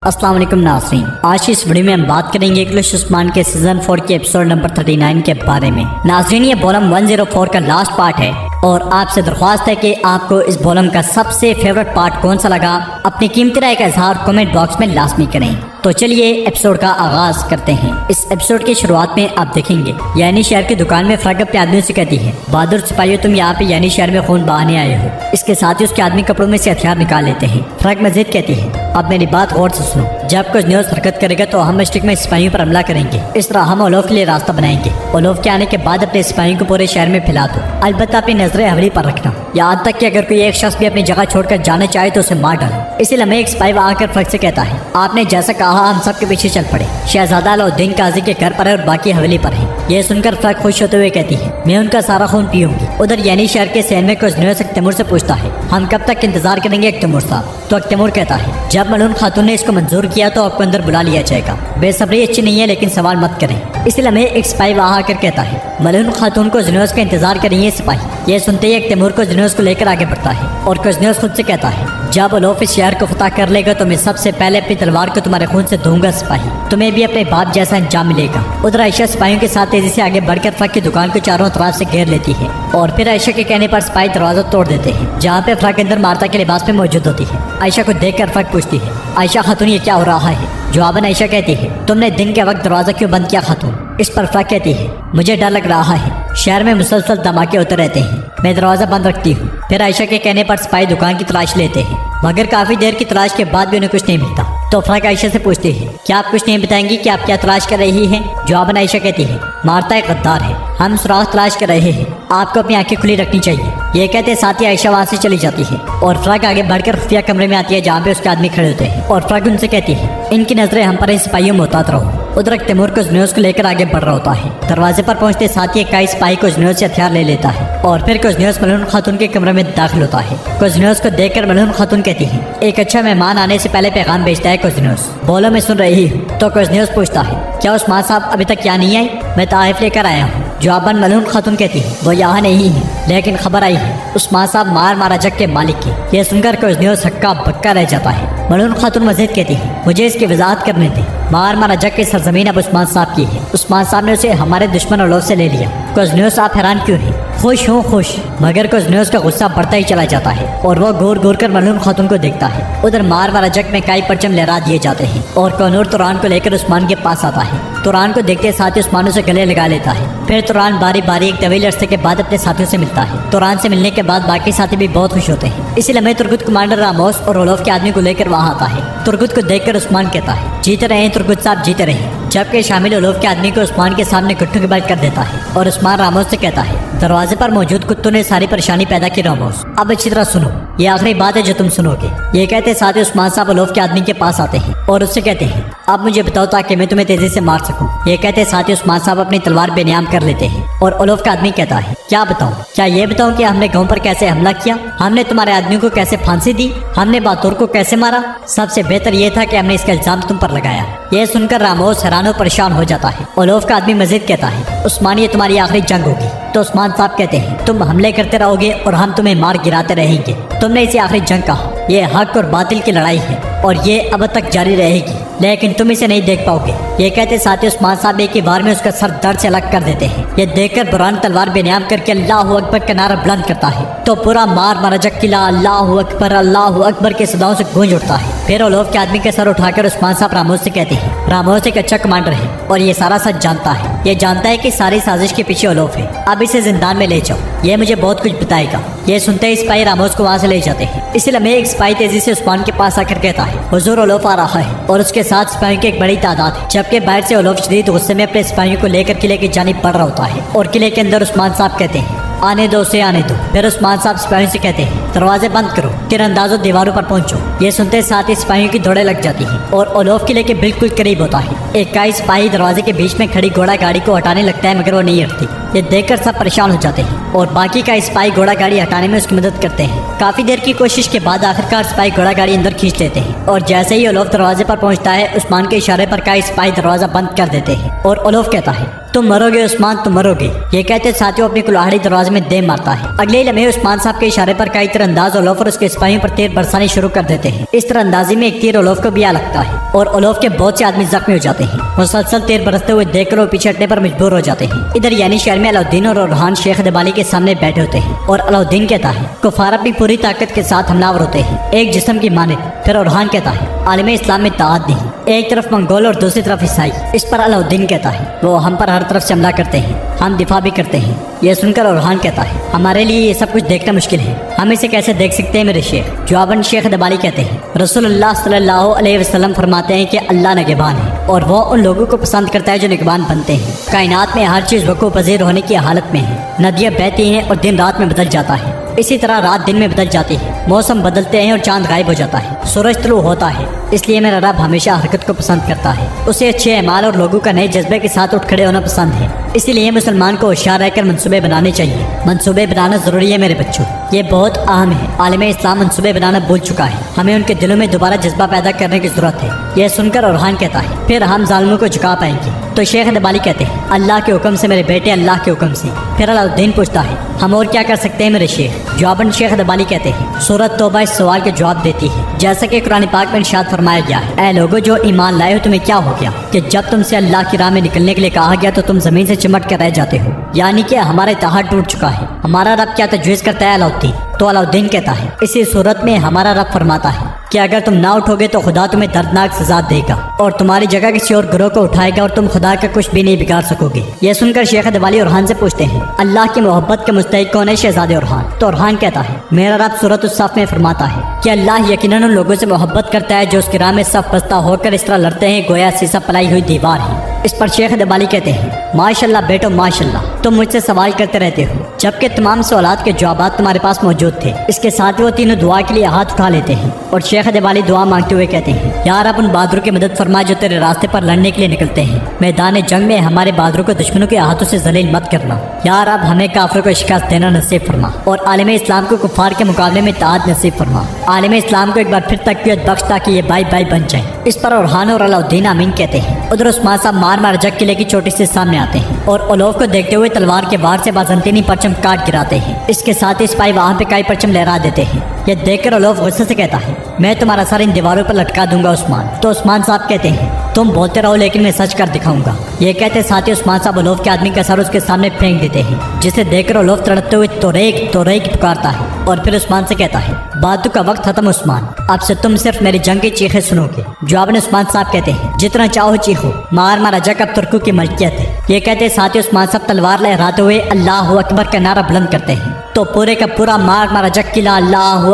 अस्सलाम वालेकुम नाज़रीन, आज की इस वीडियो में हम बात करेंगे इंग्लिश उस्मान के सीजन 4 के एपिसोड नंबर 39 के बारे में। नाज़रीन, ये वॉल्यूम 104 का लास्ट पार्ट है और आपसे दरख्वास्त है कि आपको इस वॉल्यूम का सबसे फेवरेट पार्ट कौन सा लगा, अपनी कीमती राय का इजहार कमेंट बॉक्स में लाजमी करें। तो चलिए एपिसोड का आगाज करते हैं। इस एपिसोड की शुरुआत में आप देखेंगे यानी शहर की दुकान में फ्रग अपने आदमियों से कहती है, बहादुर सिपाहियों तुम यहाँ पे यानी शहर में खून बहाने आए हो। इसके साथ ही उसके आदमी कपड़ों में से हथियार निकाल लेते हैं। फ्रग मजीद कहती है, अब मेरी बात गौर से सुनो, जब कुछ न्यूज हरकत करेगा तो हम मशरिक में सिपाहियों पर हमला करेंगे। इस तरह हम ओलोफ के लिए रास्ता बनाएंगे। ओलोफ के आने के बाद अपने सिपाहियों को पूरे शहर में फैला दो, अलबत्ता अपनी नजरें हवेली पर रखना, यहाँ तक कि अगर कोई एक शख्स भी अपनी जगह छोड़कर जाना चाहे तो उसे मार डालो। इसी लम्हे एक सिपाही आकर फ्रग से कहता है, आपने जैसा कहा हम सबके पीछे चल पड़े। शहजादा अलाउद्दीन काजी के घर पर है और बाकी हवेली पर है। यह सुनकर फ्रग खुश होते हुए कहती है, मैं उनका सारा खून पीऊंगी। उधर यानी शहर के सहन में कुछ न्यूज तैमूर से पूछता है, हम कब तक इंतजार करेंगे तैमूर साहब? तो तैमूर कहता है, जब मलून खातून ने इसको मंजूर किया तो आपको अंदर बुला लिया जाएगा। बेसब्री अच्छी नहीं है लेकिन सवाल मत करें। इसी लम्हे एक सिपाही वहाँ आकर कहता है, मलून खातून को जुनूस का इंतजार कर रही है सिपाही। यह सुनते ही तैमूर को जुनूस को लेकर आगे बढ़ता है और कुजनूस खुद से कहता है, जब ओलोफ इस शहर को फतह कर लेगा तो मैं सबसे पहले अपनी तलवार को तुम्हारे खून से धोऊंगा सिपाही, तुम्हें भी अपने बाप जैसा अंजाम मिलेगा। उधर आयशा सिपाहियों के साथ तेजी से आगे बढ़कर फ्रग की दुकान को चारों तरफ से घेर लेती है और फिर आयशा के कहने पर सिपाही दरवाजा तोड़ देते हैं, जहाँ पे फ्रग अंदर मार्ता के लिबास में मौजूद होती है। आयशा को देखकर फ्रग पूछती है, आयशा खातून ये क्या हो रहा है? जवाबन आयशा कहती है, तुमने दिन के वक्त दरवाजा क्यों बंद किया खातून? इस पर फ्रग कहती है, मुझे डर लग रहा है, शहर में मुसलसल धमाके होते रहते हैं, मैं दरवाजा बंद रखती हूँ। फिर आयशा के कहने पर सिपाही दुकान की तलाश लेते हैं, मगर काफी देर की तलाश के बाद भी उन्हें कुछ नहीं मिलता। तो फ्रग आयशा से पूछती है, क्या आप कुछ नहीं बताएंगी कि आप क्या तलाश कर रही हैं? जवाबन आयशा कहती है, मार्ता एक गद्दार है, हम सुराग तलाश कर रहे हैं, आपको अपनी आंखें खुली रखनी चाहिए। ये कहते साथ ही आयशा वहाँ से चली जाती है और फ्रग आगे बढ़कर खुफिया कमरे में आती है, जहाँ पे उसके आदमी खड़े होते हैं और फ्रग उनसे कहती है, इनकी नजरें हम पर इन सिपाहियों में मुहतात रहो। उधर तैमूर को जुनूस को लेकर आगे बढ़ रहा होता है। दरवाजे पर पहुंचते साथ ही एक सिपाही को जुनूस से हथियार ले लेता है और फिर कुजनूस मलून खातून के कमरे में दाखिल होता है। कुजनूस को देखकर मलून खातून कहती है, एक अच्छा मेहमान आने से पहले पैगाम भेजता है कुजनूस, बोलो मैं सुन रही हूँ। तो कुजनूस पूछता है, क्या उस्मान साहब अभी तक क्या नहीं आई? मैं ताइफ लेकर आया हूँ। जवाबन मलून खातून कहती है, वो यहाँ नहीं है लेकिन खबर आई है उस्मान साहब मारा जग के मालिक की। यह सुनकर कुजनूस हक्का बक्का रह जाता है। मलून खातून मजीद कहती है, मुझे इसकी वजाहत करने दी, मारा जग की सरजमीन अब उस्मान साहब की है, उस्मान साहब ने उसे हमारे दुश्मन ओलोफ से ले लिया। कुजनूस आप हैरान क्यों हैं? खुश हूँ खुश, मगर कुजनूस का गुस्सा बढ़ता ही चला जाता है और वो घूर कर मलून खातून को देखता है। उधर मारा जग में कई परचम लहरा दिए जाते हैं और कनूर तुरान को लेकर उस्मान के पास आता है। तुरान को देखते साथ ही उस्मान से गले लगा लेता है। फिर तुरान बारी बारी एक तवील अरसे के बाद अपने साथियों से मिलता है। तुरान से मिलने के बाद बाकी साथी भी बहुत खुश होते हैं। इसी लम्हे तुर्गुत कमांडर रामोस और ओलोफ के आदमी को लेकर वहाँ आता है। तुर्गुत को देखकर उस्मान कहता है, जीते रहे तुर्गुत साहब जीते रहे, जबकि शामिल ओलोफ के आदमी को उस्मान के सामने घुटनों के बल कर देता है और उस्मान रामोस से कहता है, दरवाजे पर मौजूद कुत्तों ने सारी परेशानी पैदा की रामोस, अब अच्छी तरह सुनो, ये आखिरी बात है जो तुम सुनोगे। ये कहते साथ ही उस्मान साहब ओलोफ के आदमी के पास आते हैं और उससे कहते हैं, अब मुझे बताओ ताकि मैं तुम्हें तेजी से मार सकूं। ये कहते साथ ही उस्मान साहब अपनी तलवार बेनियाम कर लेते हैं और ओलोफ का आदमी कहता है, क्या बताऊं? क्या ये बताऊं कि हमने गांव पर कैसे हमला किया, हमने तुम्हारे आदमी को कैसे फांसी दी, हमने बहादुर को कैसे मारा? सबसे बेहतर ये था कि हमने इसका इल्जाम तुम पर लगाया। यह सुनकर रामोस हैरान और परेशान हो जाता है। ओलोफ का आदमी मजीद कहता है, उस्मान ये तुम्हारी आखिरी जंग होगी। तो उस्मान साहब कहते हैं, तुम हमले करते रहोगे और हम तुम्हें मार गिराते रहेंगे। तुमने इसे आखिरी जंग कहा, ये हक और बातिल की लड़ाई है और ये अब तक जारी रहेगी, लेकिन तुम इसे नहीं देख पाओगे। ये कहते साथ ही उस्मान साहब एक ही बार में उसका सर दर्द से अलग कर देते हैं। ये देखकर बुरान तलवार बेनियाम करके अल्लाह अकबर का नारा बुलंद करता है तो पूरा मारा जग किला अल्लाह अकबर के सदाओं से गूंज उठता है। फिर ओलोफ के आदमी के सर उठाकर उस्मान साहब रामोस से कहते हैं, रामोस एक अच्छा कमांडर है और ये सारा सच जानता है। ये जानता है कि सारी साजिश के पीछे ओलोफ है, अब इसे जिंदान में ले जाओ, ये मुझे बहुत कुछ बताएगा। ये सुनते ही सिपाही रामोस को वहाँ से ले जाते हैं। इसी लम्हे एक सिपाही तेजी से उस्मान के पास आकर कहता है, हुजूर ओलोफ आ रहा है और उसके साथ सिपाहियों की एक बड़ी तादाद है। जबकि बाहर से ओलोफ शदीद गुस्से में अपने सिपाहियों को लेकर किले की जानिब बढ़ रहा होता है और किले के अंदर उस्मान साहब कहते हैं, आने दो उसे आने दो। फिर उस्मान साहब सिपाहियों से कहते हैं, दरवाजे बंद करो, तीरंदाजों दीवारों पर पहुंचो। ये सुनते साथ ही सिपाहियों की दौड़े लग जाती हैं और ओलोफ किले के बिल्कुल करीब होता है। एक काई सिपाही दरवाजे के बीच में खड़ी घोड़ा गाड़ी को हटाने लगता है, मगर वो नहीं हटती। ये देखकर सब परेशान हो जाते हैं और बाकी का सिपाही घोड़ा गाड़ी हटाने में उसकी मदद करते हैं। काफी देर की कोशिश के बाद आखिरकार सिपाही घोड़ा गाड़ी अंदर खींच लेते हैं और जैसे ही ओलोफ दरवाजे पर पहुंचता है, उस्मान के इशारे पर का सिपाही दरवाजा बंद कर देते हैं और ओलोफ कहता है, तुम मरोगे उस्मान, तुम मरोगे। ये कहते साथियों अपनी कुल्हाड़ी दरवाजे में दे मारता है। अगले ही लम्हे उस्मान साहब के इशारे पर कई तीरंदाज ओलोफ और उसके सिपाहियों पर तीर बरसानी शुरू कर देते हैं। इस तरह अंदाजी में एक तीर ओलोफ को भी आ लगता है और ओलोफ के बहुत से आदमी जख्मी हो जाते हैं। मुसलसल तीर बरसते हुए देखकर वो पीछे हटने पर मजबूर हो जाते हैं। इधर यानी शहर में अलाउद्दीन और ओरहान शेख दबाली के सामने बैठे होते हैं और अलाउद्दीन कहता है कुफार अपनी पूरी ताकत के साथ हमलावर होते हैं, एक जिस्म की मानद। फिर ओरहान कहता है आलम इस्लाम में ताद नहीं, एक तरफ मंगोल और दूसरी तरफ ईसाई। इस पर अलाउद्दीन कहता है वो हम पर हर तरफ से हमला करते हैं, हम दिफा भी करते हैं। यह सुनकर ओरहान कहता है हमारे लिए ये सब कुछ देखना मुश्किल है, हम इसे कैसे देख सकते हैं मेरे शेख। जवाबन शेख दबाली कहते हैं रसूलुल्लाह सल्लल्लाहु अलैहि वसल्लम फरमाते हैं कि अल्लाह निगहबान है और वो उन लोगों को पसंद करता है जो निगहबान बनते हैं। कायनात में हर चीज वकूअ पजीर होने की हालत में है। नदियाँ बहती हैं और दिन रात में बदल जाता है, इसी तरह रात दिन में बदल जाती है। मौसम बदलते हैं और चांद गायब हो जाता है, सूरज तुलू होता है। इसलिए मेरा रब हमेशा हरकत को पसंद करता है। उसे अच्छे अमाल और लोगों का नए जज्बे के साथ उठ खड़े होना पसंद है। इसीलिए मुसलमान को होशियार रहकर मंसूबे बनाने चाहिए। मंसूबे बनाना जरूरी है मेरे बच्चों, ये बहुत अहम है। आलिम इस्लाम मंसूबे बनाना भूल चुका है, हमें उनके दिलों में दोबारा जज्बा पैदा करने की जरूरत है। यह सुनकर ओरहान कहता है फिर हम जालिमों को झुका पाएंगे। तो शेख दबाली कहते हैं अल्लाह के हुक्म से मेरे बेटे, अल्लाह के हुक्म से। फिर अलाउद्दीन पूछता है हम और क्या कर सकते हैं मेरे शेख। जवाबन शेख दबाली कहते हैं सूरत तौबा इस सवाल के जवाब देती है। जैसा कि कुरान पाक में इरशाद फरमाया गया है ऐ लोगो जो ईमान लाए हो तुम्हें क्या हो गया कि जब तुमसे अल्लाह की राह में निकलने के लिए कहा गया तो तुम जमीन से चिमट कर रह जाते हो। यानी कि हमारा इत्तेहाद टूट चुका है। हमारा रब क्या तजवीज़ करता है अलाउद्दीन। तो अलाउद्दीन कहता है इसी सूरत में हमारा रब फरमाता है कि अगर तुम ना उठोगे तो खुदा तुम्हें दर्दनाक सजा देगा और तुम्हारी जगह किसी और ग्रोह को उठाएगा और तुम खुदा का कुछ भी नहीं बिगाड़ सकोगे। यह सुनकर शेख दबाली ओरहान से पूछते हैं अल्लाह की मोहब्बत के मुस्तहिक कौन है शहजादे ओरहान। तो ओरहान कहता है मेरा रब सूरत उस-सफ में फरमाता है कि अल्लाह यकीनन उन लोगों से मोहब्बत करता है जो उसकी राह में सफ बस्ता होकर इस तरह लड़ते हैं गोया सीसा पलाई हुई दीवार है। इस पर शेख दबाली कहते हैं माशाल्लाह बेटो माशाल्लाह, तुम मुझसे सवाल करते रहते हो जबकि तमाम सवालात के जवाब तुम्हारे पास मौजूद थे। इसके साथ वो तीनों दुआ के लिए हाथ उठा लेते हैं और शेख दबाली दुआ मांगते हुए कहते हैं यार अब उन बहादुरों की मदद फरमा जो तेरे रास्ते पर लड़ने के लिए निकलते हैं। मैदान जंग में हमारे बहादुरों को दुश्मनों के हाथों से जलील मत करना। यार अब हमें काफिरों को शिकस्त देना नसीब फरमा और आलिम इस्लाम को कुफार के मुकाबले में ताज नसीब फरमा। आलिम इस्लाम को एक बार फिर तकवीयत बख्श ताकि ये भाई भाई बन जाए। इस पर ओरहान और अलाउद्दीन आमीन कहते हैं। उधर उस्मान साहब मार जग किले की चोटी से सामने आते हैं और ओलोफ को देखते हुए तलवार के वार से बाज़ंतीनी परचम काट गिराते हैं। इसके साथ ही सिपाही वहाँ पे कई परचम लहरा देते हैं। यह देखकर ओलोफ गुस्से से कहता है मैं तुम्हारा सर इन दीवारों पर लटका दूंगा उस्मान। तो उस्मान साहब कहते हैं तुम बोलते रहो लेकिन मैं सच कर दिखाऊंगा। ये कहते साथ ही उस्मान साहब ओलोफ के आदमी का सर उसके सामने फेंक देते हैं जिसे देखकर ओलोफ तड़पते हुए तोरेक पुकारता है और फिर उस्मान से कहता है बातों का वक्त खत्म उस्मान, अब से तुम सिर्फ मेरी जंग की चीखें सुनोगे। जवाब में उस्मान साहब कहते हैं जितना चाहो चीखो, मार जग अब तुर्कों की मलकियत है। ये कहते साथ ही उस्मान साहब तलवार लहराते हुए अल्लाह अकबर का नारा बुलंद करते हैं तो पूरे का पूरा मार जग किला अल्लाह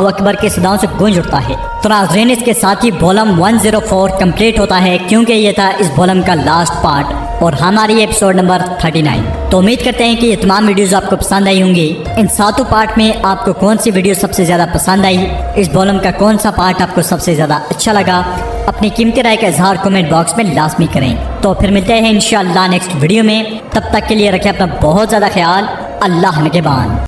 अकबर की सदाओं से गूंज उठता है। तो नाज़रीन इसके साथ ही वॉल्यूम 104 कंप्लीट होता है क्योंकि ये था इस वॉल्यूम का लास्ट पार्ट और हमारी एपिसोड नंबर 39। तो उम्मीद करते हैं कि ये तमाम वीडियोस आपको पसंद आई होंगी। इन सातों पार्ट में आपको कौन सी वीडियो सबसे ज़्यादा पसंद आई, इस वॉल्यूम का कौन सा पार्ट आपको सबसे ज़्यादा अच्छा लगा, अपनी कीमती राय का इजहार कमेंट बॉक्स में लाजमी करें। तो फिर मिलते हैं इंशाअल्लाह नेक्स्ट वीडियो में। तब तक के लिए रखें अपना बहुत ज़्यादा ख्याल। अल्लाह निगहबान।